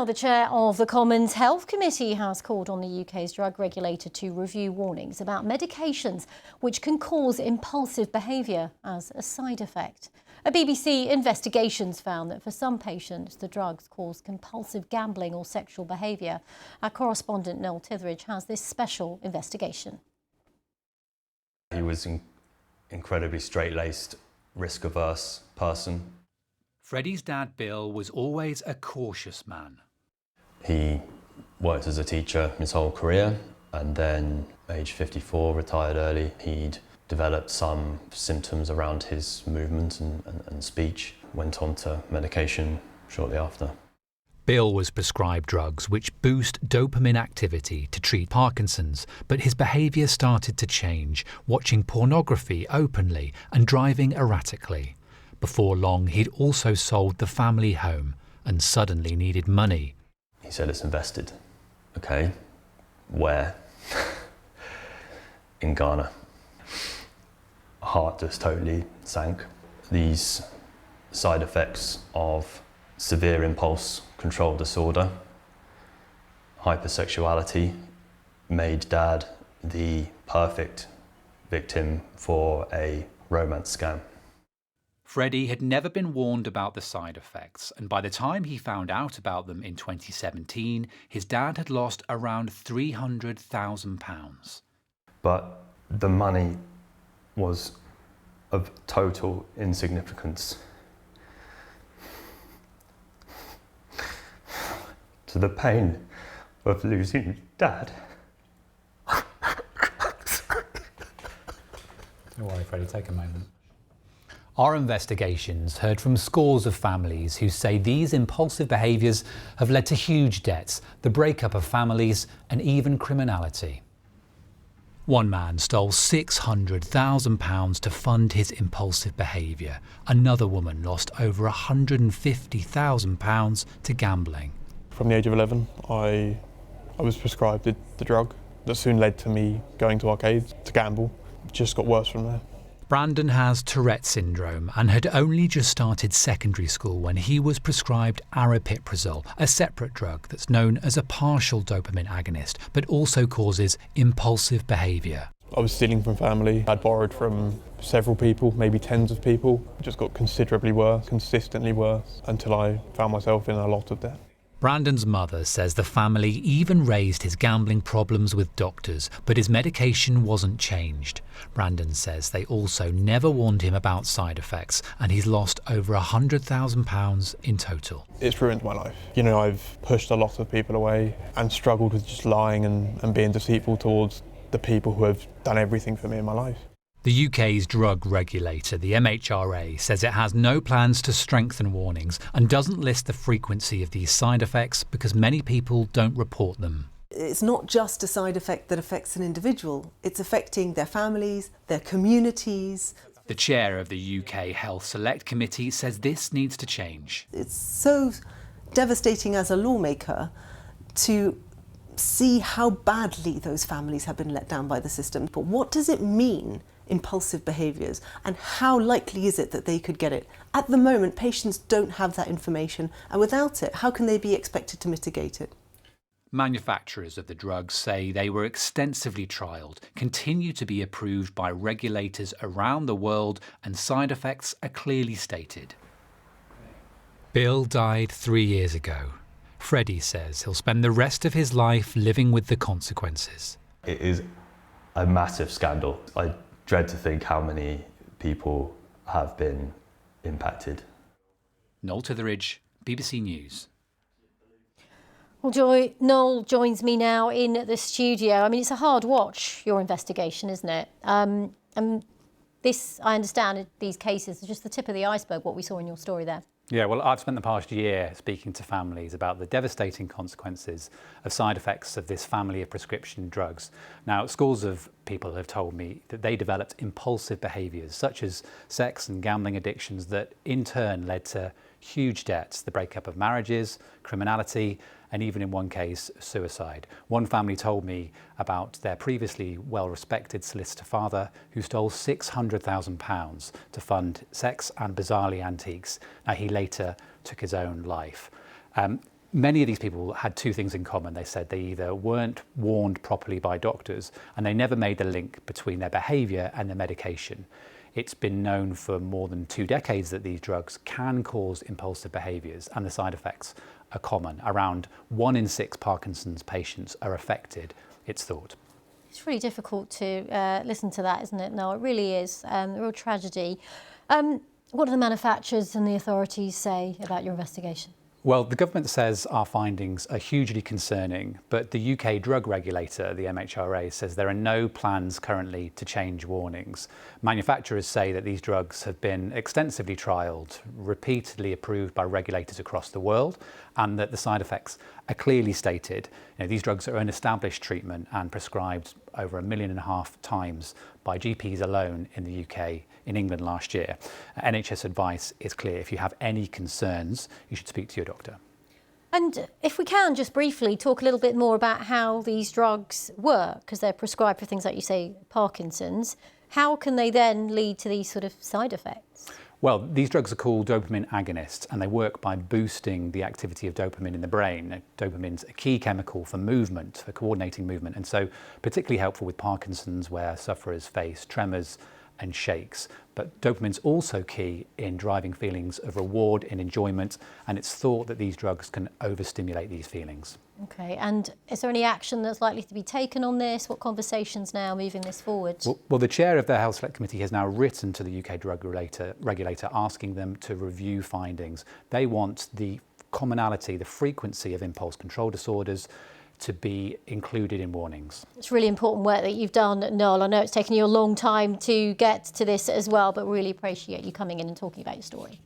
Now, the chair of the Commons Health Committee has called on the UK's drug regulator to review warnings about medications which can cause impulsive behaviour as a side effect. A BBC investigation's found that for some patients, the drugs cause compulsive gambling or sexual behaviour. Our correspondent Noel Titheridge has this special investigation. He was an incredibly straight-laced, risk-averse person. Freddie's dad, Bill, was always a cautious man. He worked as a teacher his whole career, and then, age 54, retired early. He'd developed some symptoms around his movement and speech, went on to medication shortly after. Bill was prescribed drugs which boost dopamine activity to treat Parkinson's, but his behaviour started to change, watching pornography openly and driving erratically. Before long, he'd also sold the family home and suddenly needed money. He said, "It's invested." Okay, where? In Ghana. Heart just totally sank. These side effects of severe impulse control disorder, hypersexuality, made Dad the perfect victim for a romance scam. Freddie had never been warned about the side effects, and by the time he found out about them in 2017, his dad had lost around £300,000. But the money was of total insignificance to the pain of losing Dad. Don't worry, Freddie, take a moment. Our investigations heard from scores of families who say these impulsive behaviours have led to huge debts, the breakup of families and even criminality. One man stole £600,000 to fund his impulsive behaviour. Another woman lost over £150,000 to gambling. From the age of 11, I was prescribed the drug that soon led to me going to arcades to gamble. It just got worse from there. Brandon has Tourette syndrome and had only just started secondary school when he was prescribed aripiprazole, a separate drug that's known as a partial dopamine agonist, but also causes impulsive behaviour. I was stealing from family. I'd borrowed from several people, maybe tens of people. It just got considerably worse, consistently worse, until I found myself in a lot of debt. Brandon's mother says the family even raised his gambling problems with doctors, but his medication wasn't changed. Brandon says they also never warned him about side effects, and he's lost over £100,000 in total. It's ruined my life. You know, I've pushed a lot of people away and struggled with just lying and being deceitful towards the people who have done everything for me in my life. The UK's drug regulator, the MHRA, says it has no plans to strengthen warnings and doesn't list the frequency of these side effects because many people don't report them. It's not just a side effect that affects an individual, it's affecting their families, their communities. The chair of the UK Health Select Committee says this needs to change. It's so devastating as a lawmaker to see how badly those families have been let down by the system. But what does it mean, impulsive behaviours, and how likely is it that they could get it? At the moment, patients don't have that information, and without it, how can they be expected to mitigate it? Manufacturers of the drugs say they were extensively trialled, continue to be approved by regulators around the world, and side effects are clearly stated. Bill died 3 years ago. Freddie says he'll spend the rest of his life living with the consequences. It is a massive scandal. I dread to think how many people have been impacted. Noel Titheridge, BBC News. Well, Noel joins me now in the studio. I mean, it's a hard watch, your investigation, isn't it? And this, I understand, these cases are just the tip of the iceberg, what we saw in your story there. Yeah, well, I've spent the past year speaking to families about the devastating consequences of side effects of this family of prescription drugs. Now, scores of people have told me that they developed impulsive behaviours, such as sex and gambling addictions, that in turn led to huge debts, the breakup of marriages, criminality, and even in one case, suicide. One family told me about their previously well-respected solicitor father who stole £600,000 to fund sex and bizarrely antiques. Now, he later took his own life. Many of these people had two things in common. They said they either weren't warned properly by doctors and they never made the link between their behaviour and their medication. It's been known for more than 2 decades that these drugs can cause impulsive behaviours, and the side effects are common. Around 1 in 6 Parkinson's patients are affected, it's thought. It's really difficult to listen to that, isn't it? No, it really is a real tragedy. What do the manufacturers and the authorities say about your investigation? Well, the government says our findings are hugely concerning, but the UK drug regulator, the MHRA, says there are no plans currently to change warnings. Manufacturers say that these drugs have been extensively trialled, repeatedly approved by regulators across the world, and that the side effects are clearly stated. These drugs are an established treatment and prescribed over 1.5 million times by GPs alone in the UK, in England last year. NHS advice is clear. If you have any concerns, you should speak to your doctor. And if we can just briefly talk a little bit more about how these drugs work, because they're prescribed for things like you say, Parkinson's, how can they then lead to these sort of side effects? Well, these drugs are called dopamine agonists, and they work by boosting the activity of dopamine in the brain. Dopamine's a key chemical for movement, for coordinating movement, and so particularly helpful with Parkinson's, where sufferers face tremors and shakes. But dopamine's also key in driving feelings of reward and enjoyment, and it's thought that these drugs can overstimulate these feelings. Okay, and is there any action that's likely to be taken on this? What conversations now moving this forward? Well, the chair of the Health Select Committee has now written to the UK drug regulator asking them to review findings. They want the commonality, the frequency of impulse control disorders to be included in warnings. It's really important work that you've done, Noel. I know it's taken you a long time to get to this as well, but really appreciate you coming in and talking about your story.